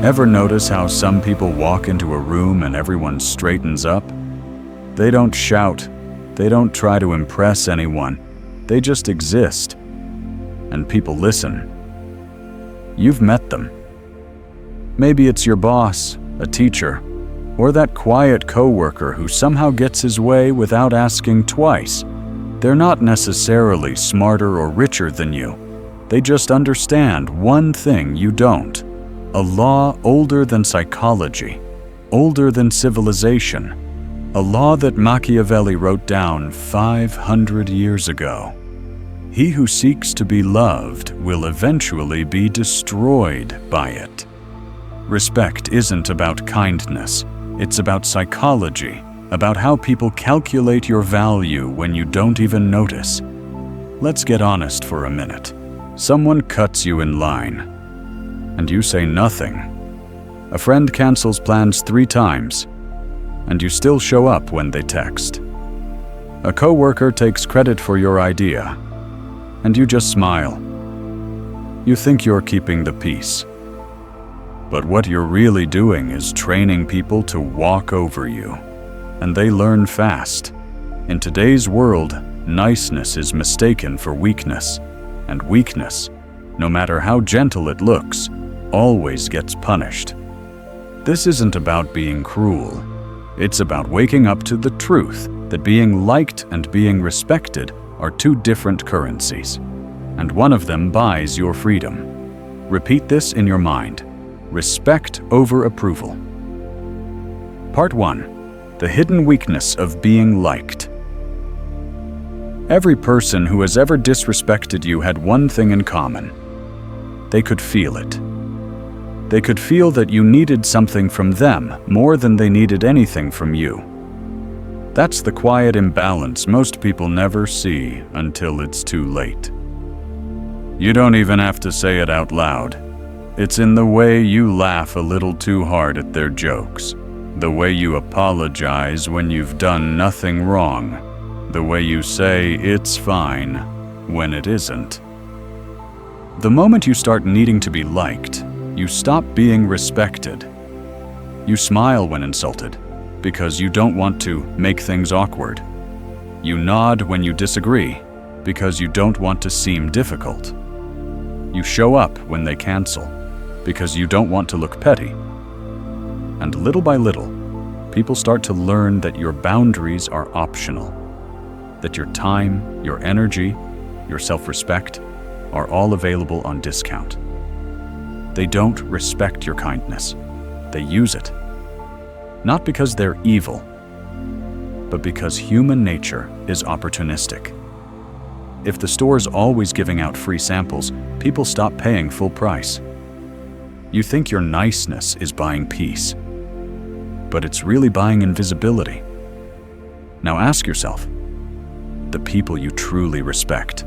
Ever notice how some people walk into a room and everyone straightens up? They don't shout. They don't try to impress anyone. They just exist. And people listen. You've met them. Maybe it's your boss, a teacher, or that quiet coworker who somehow gets his way without asking twice. They're not necessarily smarter or richer than you. They just understand one thing you don't. A law older than psychology, older than civilization. A law that Machiavelli wrote down 500 years ago. He who seeks to be loved will eventually be destroyed by it. Respect isn't about kindness. It's about psychology, about how people calculate your value when you don't even notice. Let's get honest for a minute. Someone cuts you in line, and you say nothing. A friend cancels plans 3 times, and you still show up when they text. A coworker takes credit for your idea, and you just smile. You think you're keeping the peace. But what you're really doing is training people to walk over you, and they learn fast. In today's world, niceness is mistaken for weakness, and weakness, no matter how gentle it looks, always gets punished. This isn't about being cruel. It's about waking up to the truth that being liked and being respected are 2 different currencies, and one of them buys your freedom. Repeat this in your mind. Respect over approval. Part 1. The hidden weakness of being liked. Every person who has ever disrespected you had one thing in common. They could feel it. They could feel that you needed something from them more than they needed anything from you. That's the quiet imbalance most people never see until it's too late. You don't even have to say it out loud. It's in the way you laugh a little too hard at their jokes, the way you apologize when you've done nothing wrong, the way you say it's fine when it isn't. The moment you start needing to be liked, you stop being respected. You smile when insulted because you don't want to make things awkward. You nod when you disagree because you don't want to seem difficult. You show up when they cancel because you don't want to look petty. And little by little, people start to learn that your boundaries are optional, that your time, your energy, your self-respect are all available on discount. They don't respect your kindness. They use it. Not because they're evil, but because human nature is opportunistic. If the store's always giving out free samples, people stop paying full price. You think your niceness is buying peace, but it's really buying invisibility. Now ask yourself, the people you truly respect,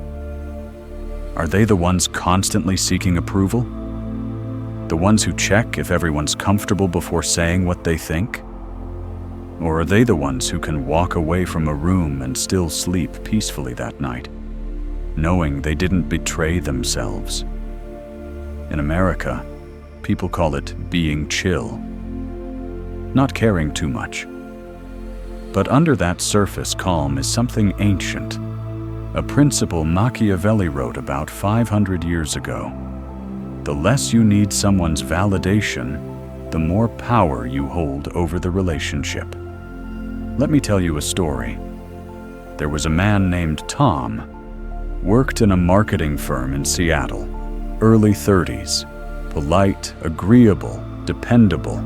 are they the ones constantly seeking approval? The ones who check if everyone's comfortable before saying what they think? Or are they the ones who can walk away from a room and still sleep peacefully that night, knowing they didn't betray themselves? In America, people call it being chill, not caring too much. But under that surface calm is something ancient, a principle Machiavelli wrote about 500 years ago. The less you need someone's validation, the more power you hold over the relationship. Let me tell you a story. There was a man named Tom, worked in a marketing firm in Seattle, early 30s, polite, agreeable, dependable,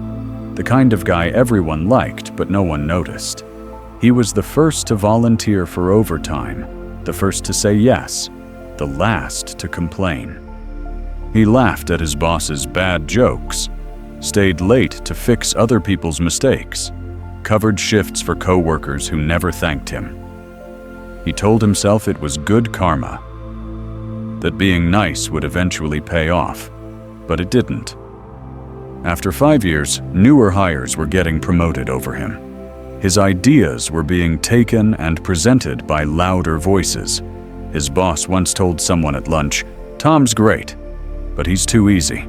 the kind of guy everyone liked but no one noticed. He was the first to volunteer for overtime, the first to say yes, the last to complain. He laughed at his boss's bad jokes, stayed late to fix other people's mistakes, covered shifts for coworkers who never thanked him. He told himself it was good karma, that being nice would eventually pay off, but it didn't. After 5 years, newer hires were getting promoted over him. His ideas were being taken and presented by louder voices. His boss once told someone at lunch, "Tom's great, but he's too easy.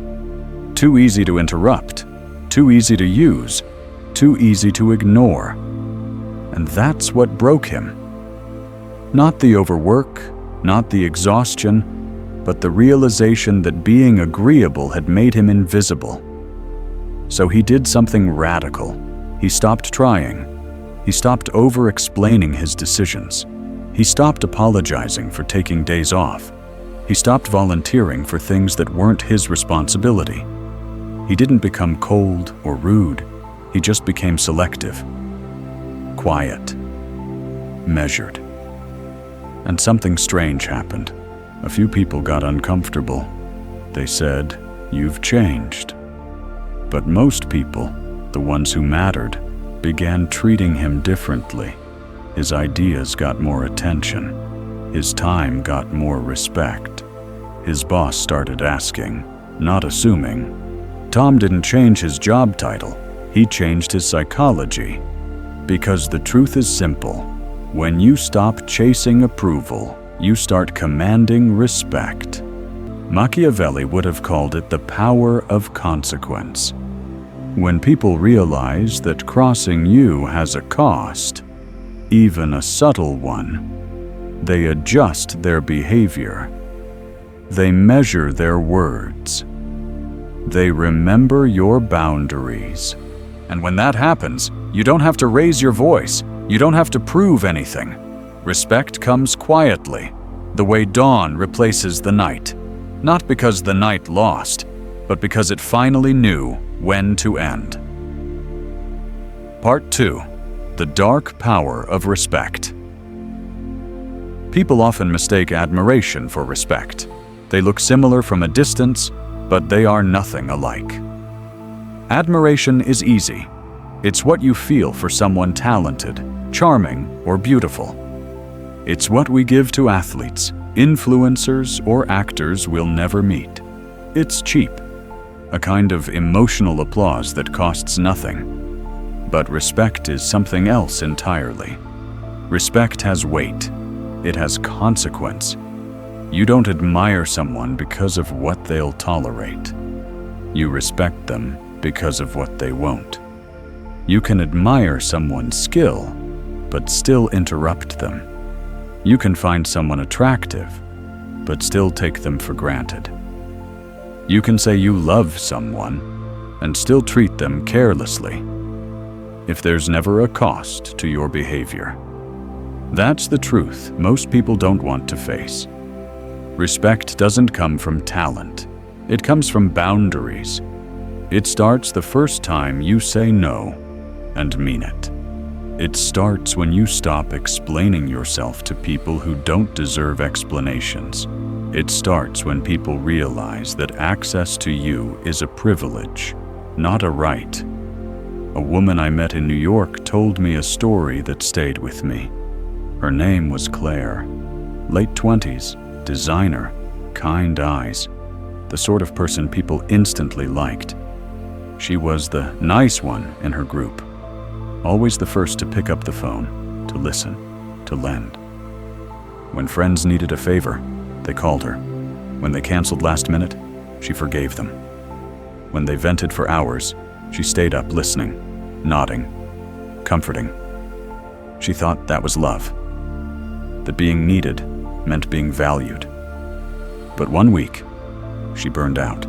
too easy to interrupt, too easy to use, too easy to ignore. And that's what broke him. Not the overwork, not the exhaustion, but the realization that being agreeable had made him invisible. So he did something radical. He stopped trying. He stopped over-explaining his decisions. He stopped apologizing for taking days off. He stopped volunteering for things that weren't his responsibility. He didn't become cold or rude. He just became selective, quiet, measured. And something strange happened. A few people got uncomfortable. They said, "You've changed." But most people, the ones who mattered, began treating him differently. His ideas got more attention. His time got more respect. His boss started asking, not assuming. Tom didn't change his job title. He changed his psychology. Because the truth is simple. When you stop chasing approval, you start commanding respect. Machiavelli would have called it the power of consequence. When people realize that crossing you has a cost, even a subtle one, they adjust their behavior. They measure their words. They remember your boundaries. And when that happens, you don't have to raise your voice. You don't have to prove anything. Respect comes quietly, the way dawn replaces the night. Not because the night lost, but because it finally knew when to end. Part 2. The dark power of respect. People often mistake admiration for respect. They look similar from a distance, but they are nothing alike. Admiration is easy. It's what you feel for someone talented, charming, or beautiful. It's what we give to athletes, influencers, or actors we'll never meet. It's cheap, a kind of emotional applause that costs nothing. But respect is something else entirely. Respect has weight. It has consequence. You don't admire someone because of what they'll tolerate. You respect them because of what they won't. You can admire someone's skill, but still interrupt them. You can find someone attractive, but still take them for granted. You can say you love someone, and still treat them carelessly, if there's never a cost to your behavior. That's the truth most people don't want to face. Respect doesn't come from talent. It comes from boundaries. It starts the first time you say no and mean it. It starts when you stop explaining yourself to people who don't deserve explanations. It starts when people realize that access to you is a privilege, not a right. A woman I met in New York told me a story that stayed with me. Her name was Claire. Late 20s, designer, kind eyes, the sort of person people instantly liked. She was the nice one in her group, always the first to pick up the phone, to listen, to lend. When friends needed a favor, they called her. When they canceled last minute, she forgave them. When they vented for hours, she stayed up listening, nodding, comforting. She thought that was love, that being needed meant being valued. But one week, she burned out.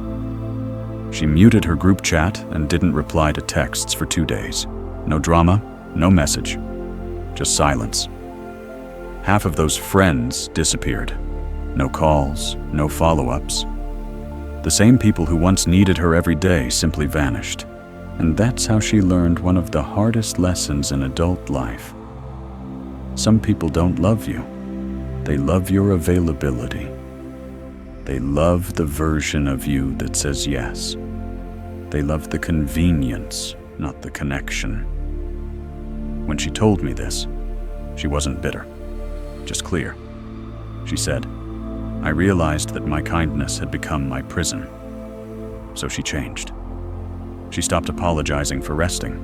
She muted her group chat and didn't reply to texts for 2 days. No drama, no message, just silence. Half of those friends disappeared. No calls, no follow-ups. The same people who once needed her every day simply vanished. And that's how she learned one of the hardest lessons in adult life. Some people don't love you. They love your availability. They love the version of you that says yes. They love the convenience, not the connection. When she told me this, she wasn't bitter, just clear. She said, "I realized that my kindness had become my prison." So she changed. She stopped apologizing for resting.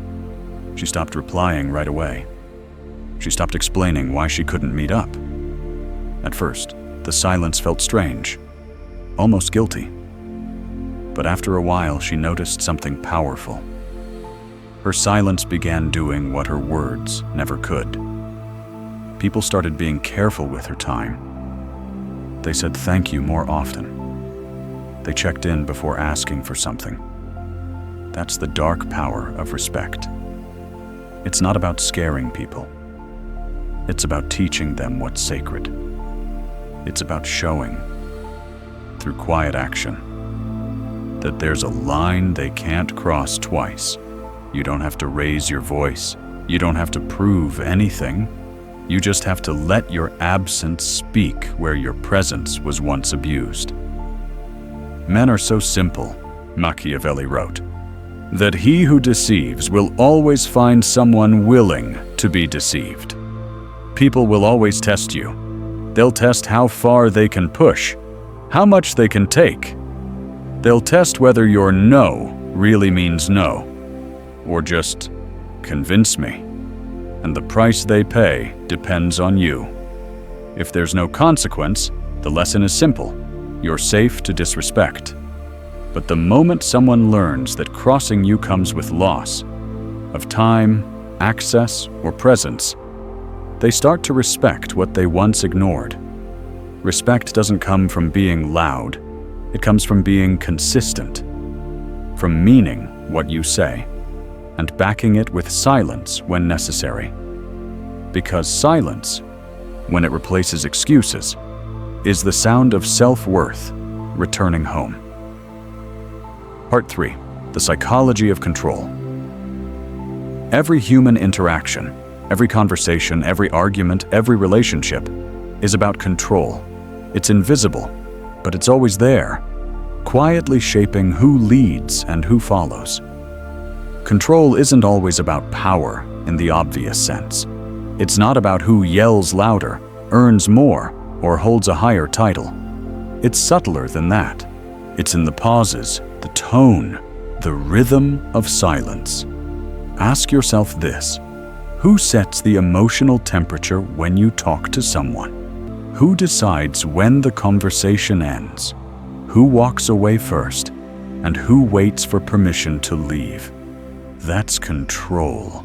She stopped replying right away. She stopped explaining why she couldn't meet up. At first, the silence felt strange, almost guilty. But after a while, she noticed something powerful. Her silence began doing what her words never could. People started being careful with her time. They said thank you more often. They checked in before asking for something. That's the dark power of respect. It's not about scaring people. It's about teaching them what's sacred. It's about showing, through quiet action, that there's a line they can't cross twice. You don't have to raise your voice. You don't have to prove anything. You just have to let your absence speak where your presence was once abused. Men are so simple, Machiavelli wrote, that he who deceives will always find someone willing to be deceived. People will always test you. They'll test how far they can push, how much they can take. They'll test whether your no really means no, or just convince me. And the price they pay depends on you. If there's no consequence, the lesson is simple. You're safe to disrespect. But the moment someone learns that crossing you comes with loss of time, access, or presence, they start to respect what they once ignored. Respect doesn't come from being loud. It comes from being consistent, from meaning what you say, and backing it with silence when necessary. Because silence, when it replaces excuses, is the sound of self-worth returning home. Part 3. The psychology of control. Every human interaction, every conversation, every argument, every relationship is about control. It's invisible, but it's always there, quietly shaping who leads and who follows. Control isn't always about power in the obvious sense. It's not about who yells louder, earns more, or holds a higher title. It's subtler than that. It's in the pauses, the tone, the rhythm of silence. Ask yourself this: who sets the emotional temperature when you talk to someone? Who decides when the conversation ends? Who walks away first? And who waits for permission to leave? That's control.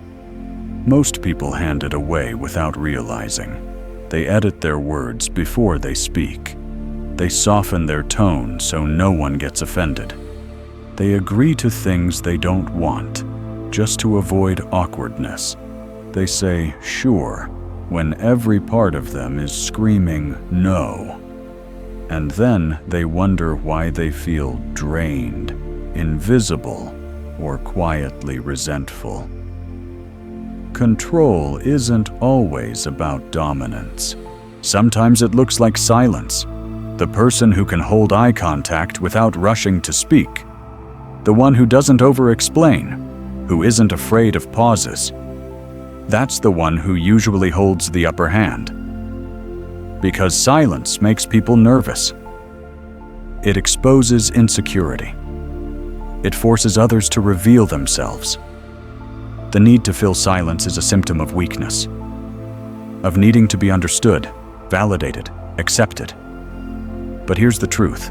Most people hand it away without realizing. They edit their words before they speak. They soften their tone so no one gets offended. They agree to things they don't want, just to avoid awkwardness. They say, sure, when every part of them is screaming no. And then they wonder why they feel drained, invisible, or quietly resentful. Control isn't always about dominance. Sometimes it looks like silence. The person who can hold eye contact without rushing to speak. The one who doesn't over-explain, who isn't afraid of pauses. That's the one who usually holds the upper hand. Because silence makes people nervous. It exposes insecurity. It forces others to reveal themselves. The need to fill silence is a symptom of weakness, of needing to be understood, validated, accepted. But here's the truth.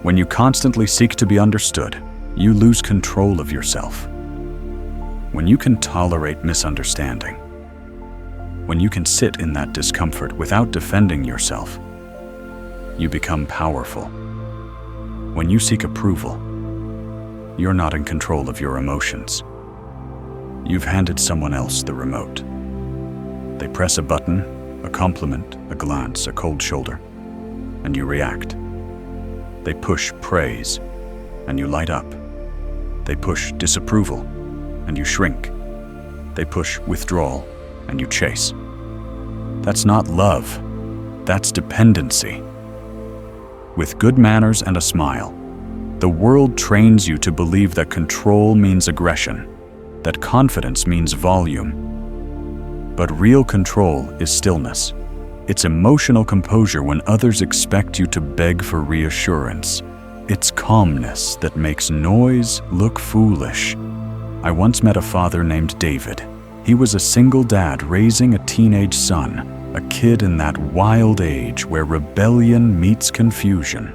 When you constantly seek to be understood, you lose control of yourself. When you can tolerate misunderstanding, when you can sit in that discomfort without defending yourself, you become powerful. When you seek approval, you're not in control of your emotions. You've handed someone else the remote. They press a button, a compliment, a glance, a cold shoulder, and you react. They push praise, and you light up. They push disapproval, and you shrink. They push withdrawal, and you chase. That's not love. That's dependency. With good manners and a smile, the world trains you to believe that control means aggression, that confidence means volume. But real control is stillness. It's emotional composure when others expect you to beg for reassurance. It's calmness that makes noise look foolish. I once met a father named David. He was a single dad raising a teenage son, a kid in that wild age where rebellion meets confusion.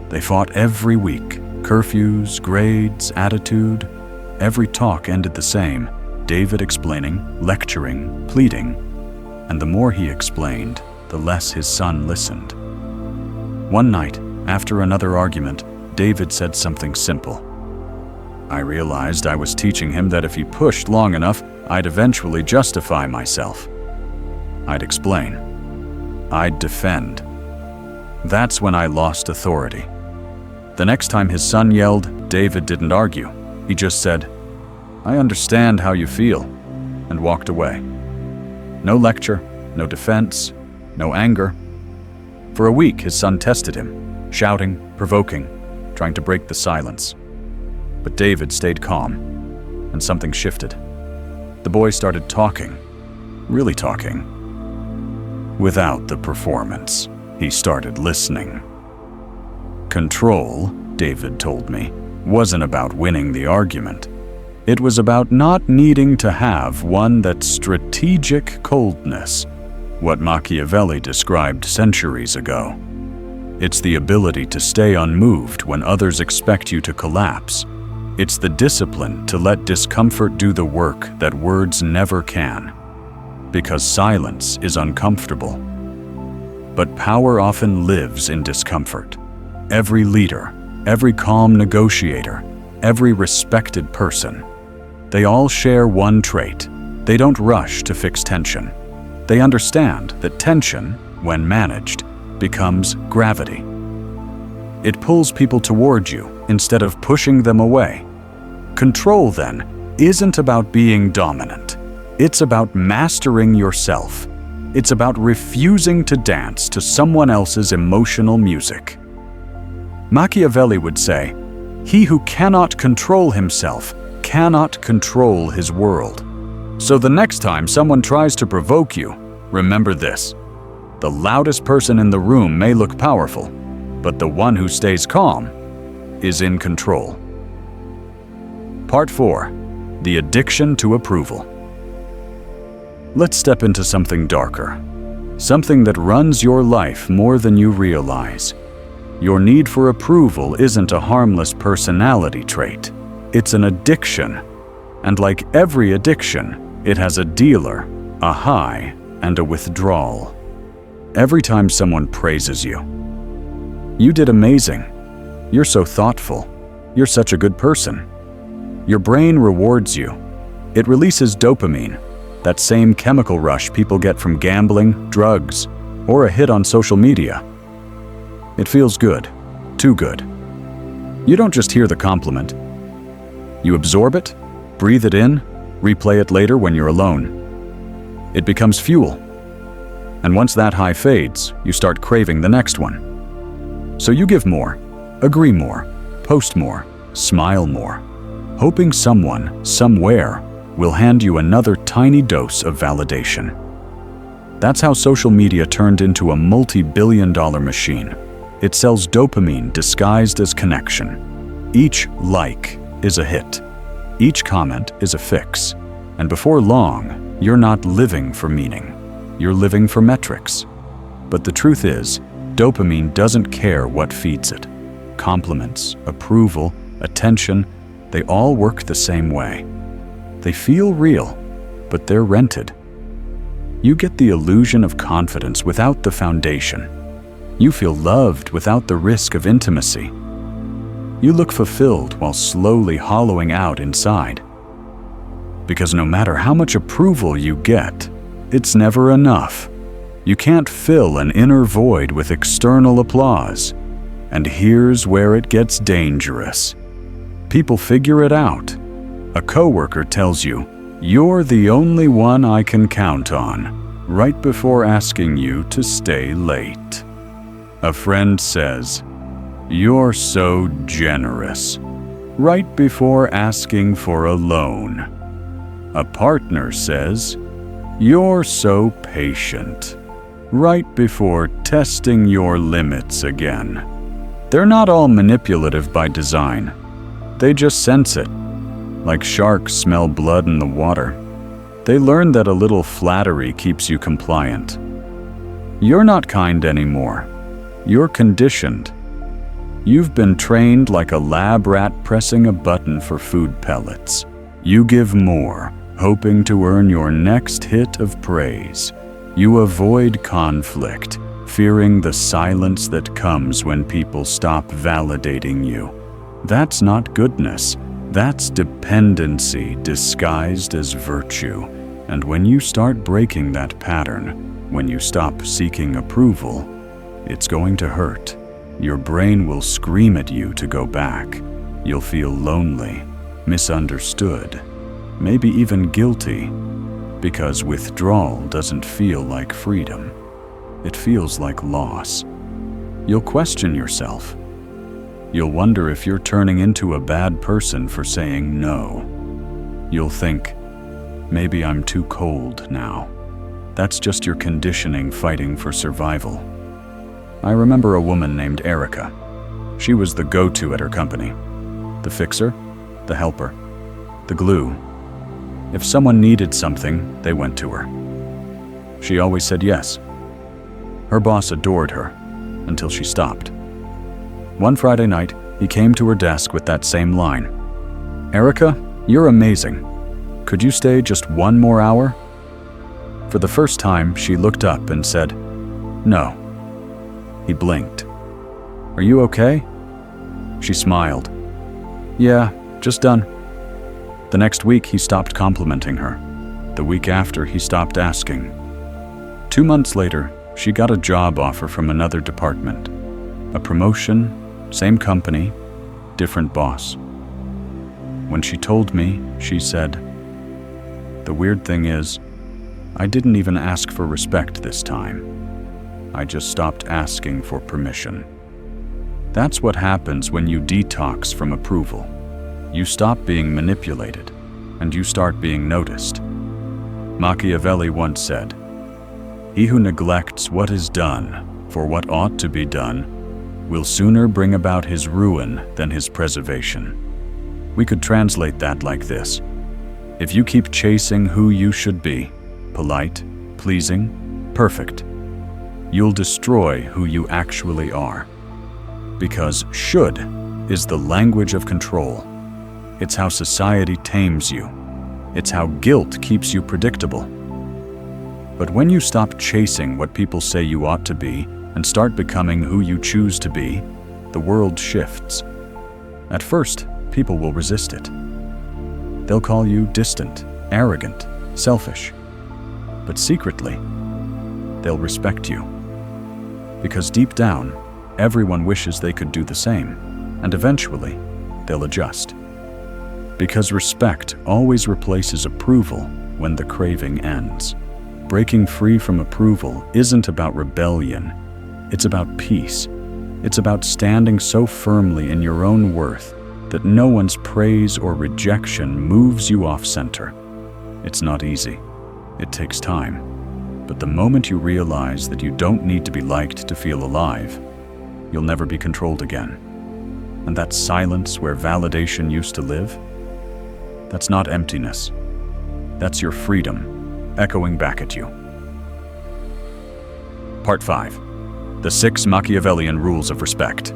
They fought every week, Curfews, grades, attitude. Every talk ended the same. David explaining, lecturing, pleading. And the more he explained, the less his son listened. One night, after another argument, David said something simple. I realized I was teaching him that if he pushed long enough, I'd eventually justify myself. I'd explain. I'd defend. That's when I lost authority. The next time his son yelled, David didn't argue. He just said, I understand how you feel, and walked away. No lecture, no defense, no anger. For a week, his son tested him, shouting, provoking, trying to break the silence. But David stayed calm, and something shifted. The boy started talking, really talking. Without the performance, he started listening. Control, David told me, wasn't about winning the argument. It was about not needing to have one that strategic coldness, what Machiavelli described centuries ago. It's the ability to stay unmoved when others expect you to collapse. It's the discipline to let discomfort do the work that words never can. Because silence is uncomfortable. But power often lives in discomfort. Every leader, every calm negotiator, every respected person, they all share one trait. They don't rush to fix tension. They understand that tension, when managed, becomes gravity. It pulls people toward you instead of pushing them away. Control, then, isn't about being dominant. It's about mastering yourself. It's about refusing to dance to someone else's emotional music. Machiavelli would say, "He who cannot control himself cannot control his world." So the next time someone tries to provoke you, remember this. The loudest person in the room may look powerful, but the one who stays calm is in control. Part 4. The addiction to approval. Let's step into something darker. Something that runs your life more than you realize. Your need for approval isn't a harmless personality trait. It's an addiction. And like every addiction, it has a dealer, a high, and a withdrawal. Every time someone praises you, "You did amazing. You're so thoughtful. You're such a good person." Your brain rewards you. It releases dopamine, that same chemical rush people get from gambling, drugs, or a hit on social media. It feels good, too good. You don't just hear the compliment. You absorb it, breathe it in, replay it later when you're alone. It becomes fuel. And once that high fades, you start craving the next one. So you give more, agree more, post more, smile more, hoping someone, somewhere, will hand you another tiny dose of validation. That's how social media turned into a multi-billion-dollar machine. It sells dopamine disguised as connection. Each like is a hit. Each comment is a fix. And before long, you're not living for meaning. You're living for metrics. But the truth is, dopamine doesn't care what feeds it. Compliments, approval, attention, they all work the same way. They feel real, but they're rented. You get the illusion of confidence without the foundation. You feel loved without the risk of intimacy. You look fulfilled while slowly hollowing out inside. Because no matter how much approval you get, it's never enough. You can't fill an inner void with external applause. And here's where it gets dangerous. People figure it out. A coworker tells you, "You're the only one I can count on," right before asking you to stay late. A friend says, "You're so generous," right before asking for a loan. A partner says, "You're so patient," right before testing your limits again. They're not all manipulative by design. They just sense it. Like sharks smell blood in the water. They learn that a little flattery keeps you compliant. You're not kind anymore. You're conditioned. You've been trained like a lab rat pressing a button for food pellets. You give more, hoping to earn your next hit of praise. You avoid conflict, fearing the silence that comes when people stop validating you. That's not goodness. That's dependency disguised as virtue. And when you start breaking that pattern, when you stop seeking approval, it's going to hurt. Your brain will scream at you to go back. You'll feel lonely, misunderstood, maybe even guilty, because withdrawal doesn't feel like freedom. It feels like loss. You'll question yourself. You'll wonder if you're turning into a bad person for saying no. You'll think, maybe I'm too cold now. That's just your conditioning fighting for survival. I remember a woman named Erica. She was the go-to at her company. The fixer, the helper, the glue. If someone needed something, they went to her. She always said yes. Her boss adored her, until she stopped. One Friday night, he came to her desk with that same line. "Erica, you're amazing. Could you stay just one more hour?" For the first time, she looked up and said, "No." He blinked. "Are you okay?" She smiled. "Yeah, just done." The next week, he stopped complimenting her. The week after, he stopped asking. 2 months later, she got a job offer from another department. A promotion, same company, different boss. When she told me, she said, "The weird thing is, I didn't even ask for respect this time. I just stopped asking for permission." That's what happens when you detox from approval. You stop being manipulated, and you start being noticed. Machiavelli once said, "He who neglects what is done for what ought to be done will sooner bring about his ruin than his preservation." We could translate that like this. If you keep chasing who you should be, polite, pleasing, perfect, you'll destroy who you actually are. Because should is the language of control. It's how society tames you. It's how guilt keeps you predictable. But when you stop chasing what people say you ought to be and start becoming who you choose to be, the world shifts. At first, people will resist it. They'll call you distant, arrogant, selfish. But secretly, they'll respect you. Because deep down, everyone wishes they could do the same, and eventually, they'll adjust. Because respect always replaces approval when the craving ends. Breaking free from approval isn't about rebellion. It's about peace. It's about standing so firmly in your own worth that no one's praise or rejection moves you off center. It's not easy. It takes time. But the moment you realize that you don't need to be liked to feel alive, you'll never be controlled again. And that silence where validation used to live, that's not emptiness. That's your freedom, echoing back at you. Part 5. The 6 Machiavellian Rules of Respect.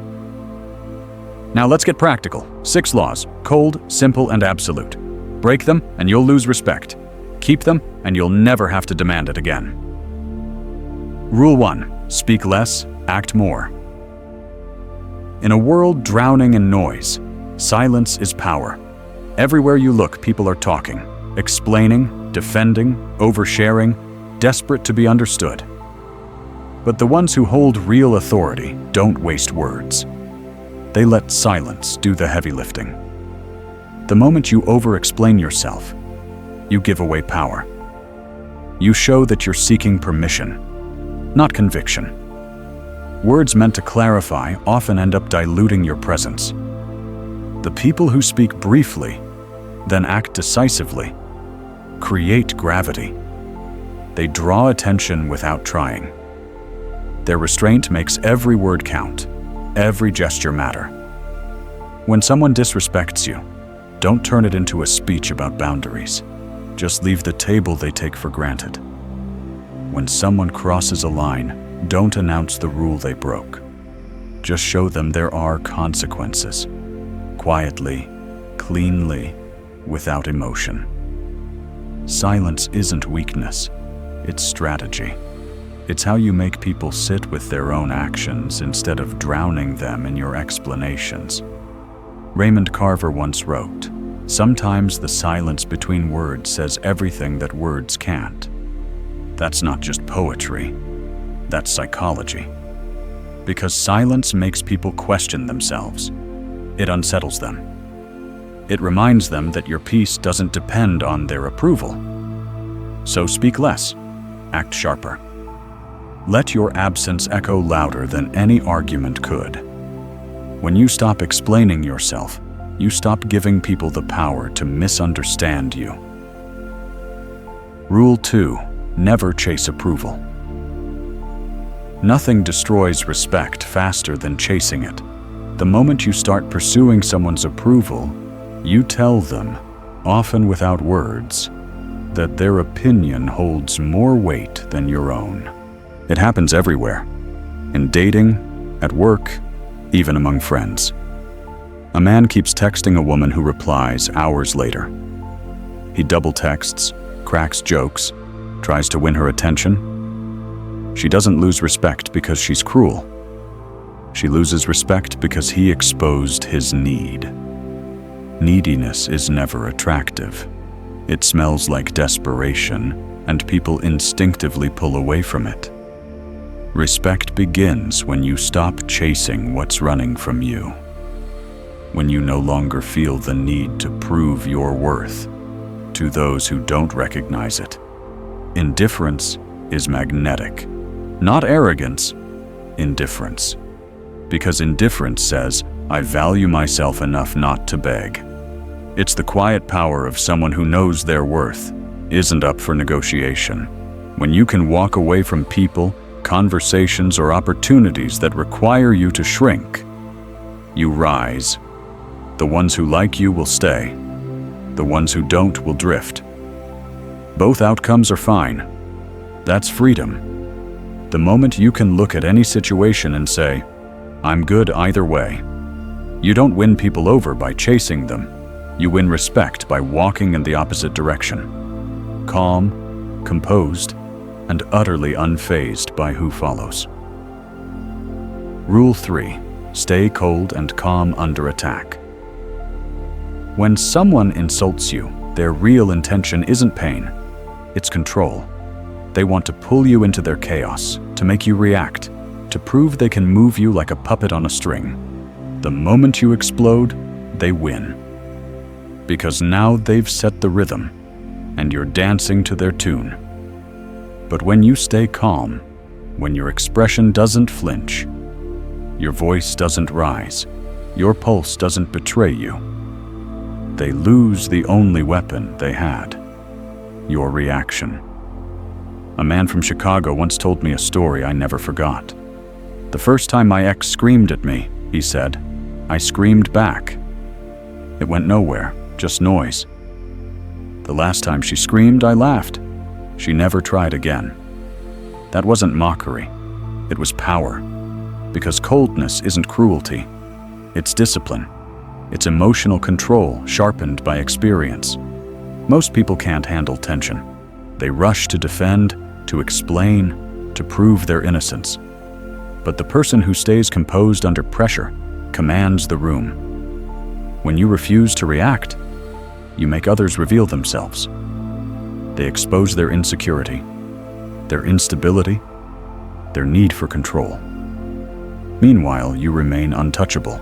Now let's get practical. 6 laws, cold, simple, and absolute. Break them, and you'll lose respect. Keep them, and you'll never have to demand it again. Rule 1. Speak less, act more. In a world drowning in noise, silence is power. Everywhere you look, people are talking, explaining, defending, oversharing, desperate to be understood. But the ones who hold real authority don't waste words. They let silence do the heavy lifting. The moment you over-explain yourself, you give away power. You show that you're seeking permission, not conviction. Words meant to clarify often end up diluting your presence. The people who speak briefly, then act decisively, create gravity. They draw attention without trying. Their restraint makes every word count, every gesture matter. When someone disrespects you, don't turn it into a speech about boundaries. Just leave the table they take for granted. When someone crosses a line, don't announce the rule they broke. Just show them there are consequences. Quietly, cleanly, without emotion. Silence isn't weakness, it's strategy. It's how you make people sit with their own actions instead of drowning them in your explanations. Raymond Carver once wrote, "Sometimes the silence between words says everything that words can't." That's not just poetry, that's psychology. Because silence makes people question themselves. It unsettles them. It reminds them that your peace doesn't depend on their approval. So speak less, act sharper. Let your absence echo louder than any argument could. When you stop explaining yourself, you stop giving people the power to misunderstand you. Rule 2. Never chase approval. Nothing destroys respect faster than chasing it. The moment you start pursuing someone's approval, you tell them, often without words, that their opinion holds more weight than your own. It happens everywhere. In dating, at work, even among friends. A man keeps texting a woman who replies hours later. He double texts, cracks jokes, tries to win her attention. She doesn't lose respect because she's cruel. She loses respect because he exposed his need. Neediness is never attractive. It smells like desperation, and people instinctively pull away from it. Respect begins when you stop chasing what's running from you. When you no longer feel the need to prove your worth to those who don't recognize it. Indifference is magnetic. Not arrogance, indifference. Because indifference says, I value myself enough not to beg. It's the quiet power of someone who knows their worth, isn't up for negotiation. When you can walk away from people, conversations, or opportunities that require you to shrink, you rise. The ones who like you will stay. The ones who don't will drift. Both outcomes are fine. That's freedom. The moment you can look at any situation and say, I'm good either way. You don't win people over by chasing them. You win respect by walking in the opposite direction. Calm, composed, and utterly unfazed by who follows. Rule 3. Stay cold and calm under attack. When someone insults you, their real intention isn't pain, it's control. They want to pull you into their chaos, to make you react, to prove they can move you like a puppet on a string. The moment you explode, they win. Because now they've set the rhythm, and you're dancing to their tune. But when you stay calm, when your expression doesn't flinch, your voice doesn't rise, your pulse doesn't betray you, they lose the only weapon they had, your reaction. A man from Chicago once told me a story I never forgot. The first time my ex screamed at me, he said, I screamed back. It went nowhere, just noise. The last time she screamed, I laughed. She never tried again. That wasn't mockery, it was power. Because coldness isn't cruelty, it's discipline. It's emotional control sharpened by experience. Most people can't handle tension. They rush to defend, to explain, to prove their innocence. But the person who stays composed under pressure commands the room. When you refuse to react, you make others reveal themselves. They expose their insecurity, their instability, their need for control. Meanwhile, you remain untouchable.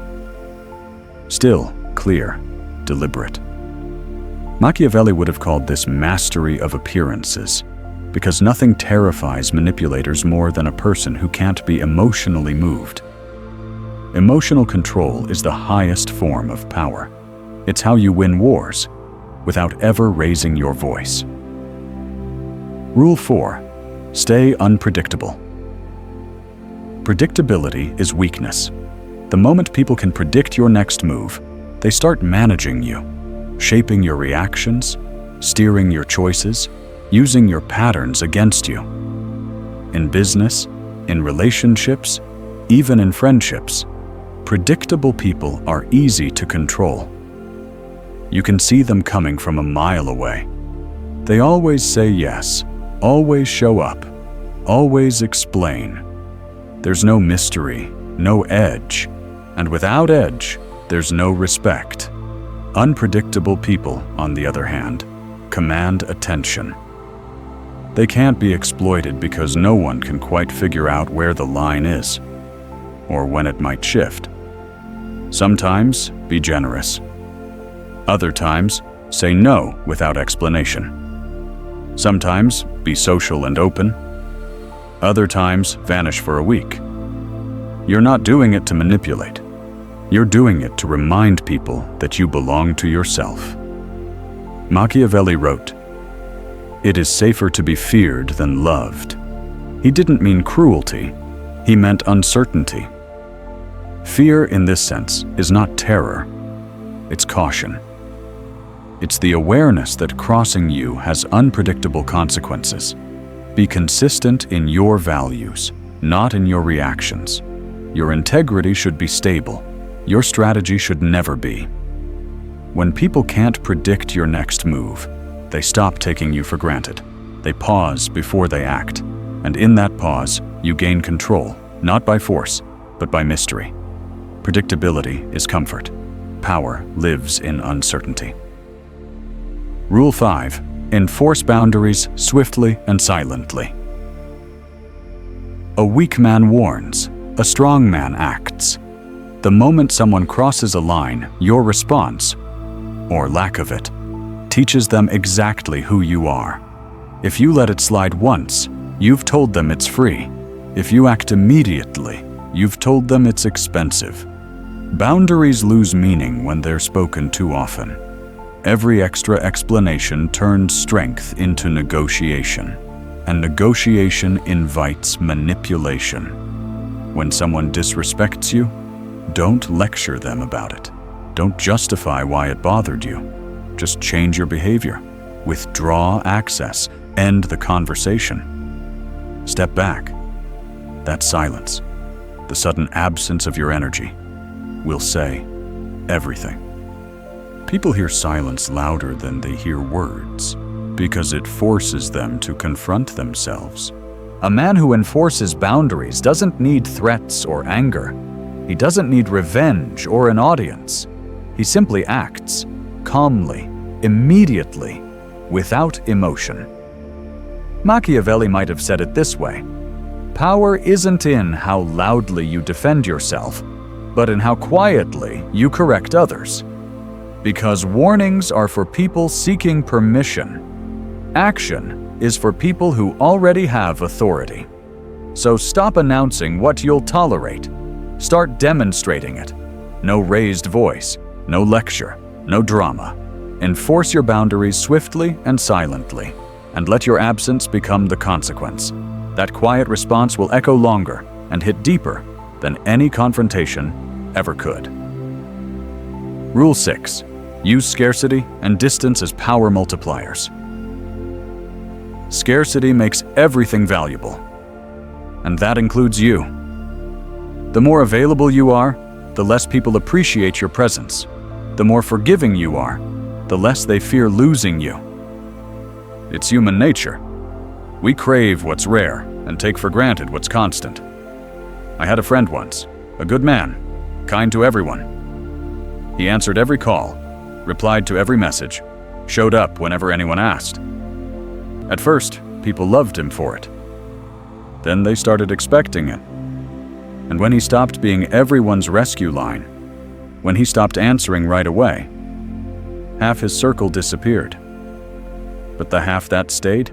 Still, clear, deliberate. Machiavelli would have called this mastery of appearances, because nothing terrifies manipulators more than a person who can't be emotionally moved. Emotional control is the highest form of power. It's how you win wars, without ever raising your voice. Rule 4. Stay unpredictable. Predictability is weakness. The moment people can predict your next move, they start managing you, shaping your reactions, steering your choices, using your patterns against you. In business, in relationships, even in friendships, Predictable people are easy to control. You can see them coming from a mile away. They always say yes, always show up, always explain. There's no mystery, no edge, and without edge, there's no respect. Unpredictable people, on the other hand, command attention. They can't be exploited because no one can quite figure out where the line is, or when it might shift. Sometimes, be generous. Other times, say no without explanation. Sometimes, be social and open. Other times, vanish for a week. You're not doing it to manipulate. You're doing it to remind people that you belong to yourself. Machiavelli wrote, "It is safer to be feared than loved." He didn't mean cruelty, he meant uncertainty. Fear in this sense is not terror, it's caution. It's the awareness that crossing you has unpredictable consequences. Be consistent in your values, not in your reactions. Your integrity should be stable. Your strategy should never be. When people can't predict your next move, they stop taking you for granted. They pause before they act. And in that pause, you gain control, not by force, but by mystery. Predictability is comfort. Power lives in uncertainty. Rule 5. Enforce boundaries swiftly and silently. A weak man warns, a strong man acts. The moment someone crosses a line, your response, or lack of it, teaches them exactly who you are. If you let it slide once, you've told them it's free. If you act immediately, you've told them it's expensive. Boundaries lose meaning when they're spoken too often. Every extra explanation turns strength into negotiation, and negotiation invites manipulation. When someone disrespects you, don't lecture them about it. Don't justify why it bothered you. Just change your behavior. Withdraw access. End the conversation. Step back. That silence, the sudden absence of your energy, will say everything. People hear silence louder than they hear words because it forces them to confront themselves. A man who enforces boundaries doesn't need threats or anger. He doesn't need revenge or an audience. He simply acts calmly, immediately, without emotion. Machiavelli might have said it this way: "Power isn't in how loudly you defend yourself, but in how quietly you correct others." Because warnings are for people seeking permission. Action is for people who already have authority. So stop announcing what you'll tolerate. Start demonstrating it. No raised voice, no lecture, no drama. Enforce your boundaries swiftly and silently, and let your absence become the consequence. That quiet response will echo longer and hit deeper than any confrontation ever could. Rule 6. Use scarcity and distance as power multipliers. Scarcity makes everything valuable, and that includes you. The more available you are, the less people appreciate your presence. The more forgiving you are, the less they fear losing you. It's human nature. We crave what's rare and take for granted what's constant. I had a friend once, a good man, kind to everyone. He answered every call, replied to every message, showed up whenever anyone asked. At first, people loved him for it. Then they started expecting it. And when he stopped being everyone's rescue line, when he stopped answering right away, half his circle disappeared. But the half that stayed,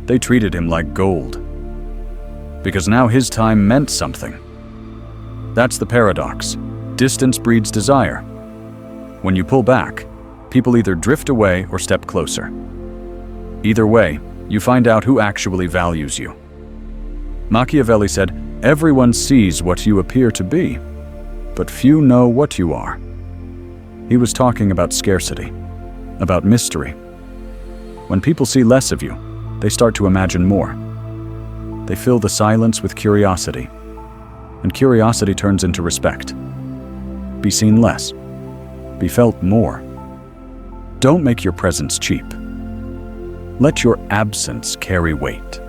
they treated him like gold. Because now his time meant something. That's the paradox. Distance breeds desire. When you pull back, people either drift away or step closer. Either way, you find out who actually values you. Machiavelli said, "Everyone sees what you appear to be, but few know what you are." He was talking about scarcity, about mystery. When people see less of you, they start to imagine more. They fill the silence with curiosity. and curiosity turns into respect. Be seen less. Be felt more. Don't make your presence cheap. Let your absence carry weight.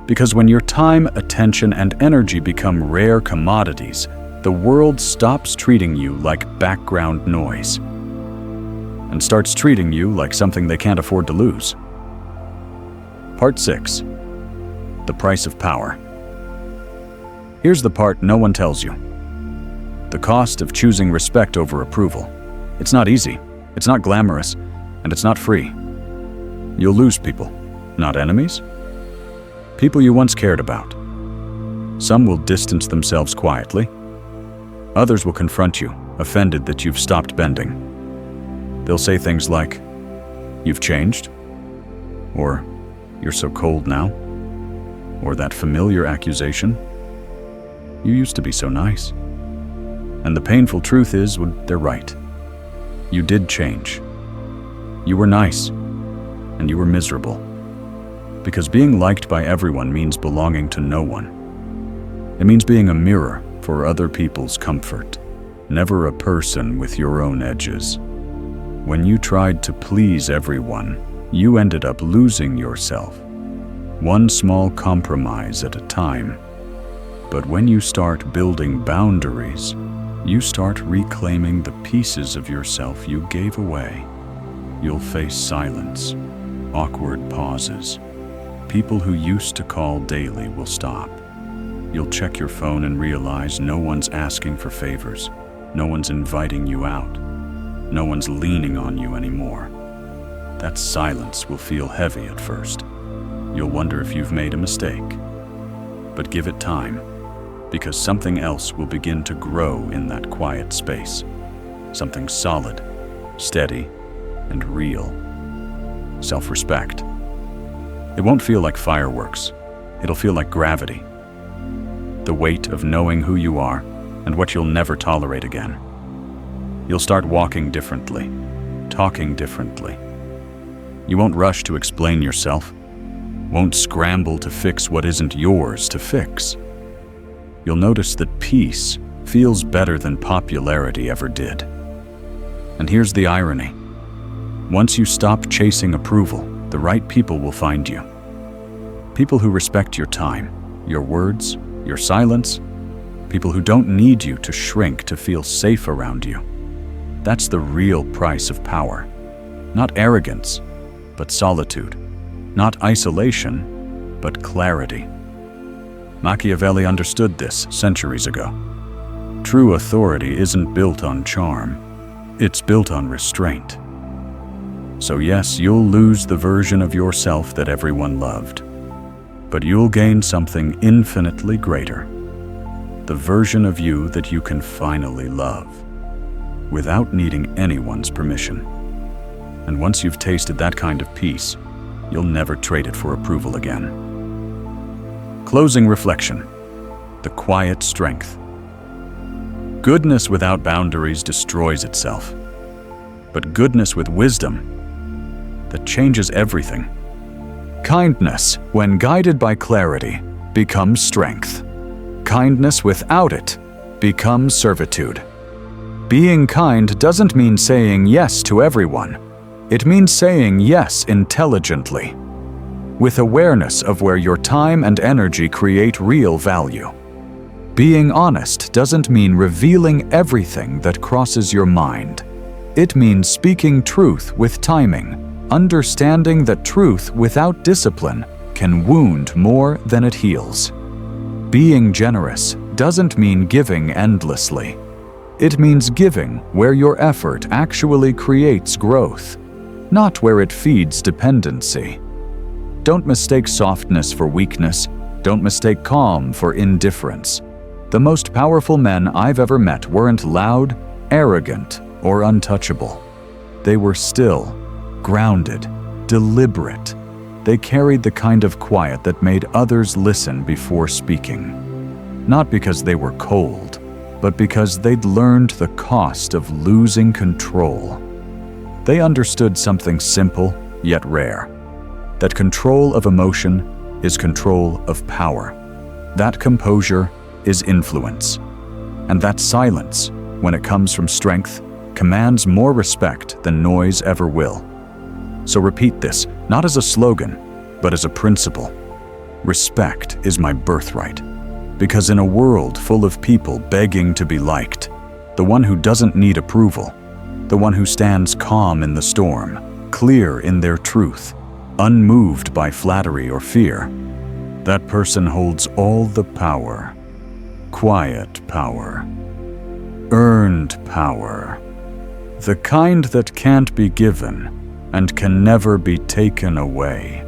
Because when your time, attention, and energy become rare commodities, the world stops treating you like background noise and starts treating you like something they can't afford to lose. Part 6. The price of power. Here's the part no one tells you. The cost of choosing respect over approval. It's not easy, it's not glamorous, and it's not free. You'll lose people, not enemies. People you once cared about. Some will distance themselves quietly. Others will confront you, offended that you've stopped bending. They'll say things like, "You've changed," or "You're so cold now," or that familiar accusation, "You used to be so nice." And the painful truth is, they're right. You did change. You were nice, and you were miserable. Because being liked by everyone means belonging to no one. It means being a mirror for other people's comfort, never a person with your own edges. When you tried to please everyone, you ended up losing yourself, one small compromise at a time. But when you start building boundaries, you start reclaiming the pieces of yourself you gave away. You'll face silence, awkward pauses. People who used to call daily will stop. You'll check your phone and realize no one's asking for favors. No one's inviting you out. No one's leaning on you anymore. That silence will feel heavy at first. You'll wonder if you've made a mistake. But give it time, because something else will begin to grow in that quiet space. Something solid, steady, and real. Self-respect. It won't feel like fireworks. It'll feel like gravity. The weight of knowing who you are and what you'll never tolerate again. You'll start walking differently, talking differently. You won't rush to explain yourself, won't scramble to fix what isn't yours to fix. You'll notice that peace feels better than popularity ever did. And here's the irony. Once you stop chasing approval, the right people will find you. People who respect your time, your words, your silence. People who don't need you to shrink to feel safe around you. That's the real price of power. Not arrogance, but solitude. Not isolation, but clarity. Machiavelli understood this centuries ago. True authority isn't built on charm. It's built on restraint. So yes, you'll lose the version of yourself that everyone loved. But you'll gain something infinitely greater. The version of you that you can finally love, without needing anyone's permission. And once you've tasted that kind of peace, you'll never trade it for approval again. Closing reflection. The quiet strength. Goodness without boundaries destroys itself. But goodness with wisdom, that changes everything. Kindness, when guided by clarity, becomes strength. Kindness without it becomes servitude. Being kind doesn't mean saying yes to everyone. It means saying yes intelligently, with awareness of where your time and energy create real value. Being honest doesn't mean revealing everything that crosses your mind. It means speaking truth with timing, understanding that truth without discipline can wound more than it heals. Being generous doesn't mean giving endlessly. It means giving where your effort actually creates growth, not where it feeds dependency. Don't mistake softness for weakness. Don't mistake calm for indifference. The most powerful men I've ever met weren't loud, arrogant, or untouchable. They were still, grounded, deliberate. They carried the kind of quiet that made others listen before speaking. Not because they were cold, but because they'd learned the cost of losing control. They understood something simple yet rare, that control of emotion is control of power. That composure is influence. And that silence, when it comes from strength, commands more respect than noise ever will. So repeat this, not as a slogan, but as a principle. Respect is my birthright. Because in a world full of people begging to be liked, the one who doesn't need approval, the one who stands calm in the storm, clear in their truth, unmoved by flattery or fear, that person holds all the power. Quiet power. Earned power. The kind that can't be given and can never be taken away.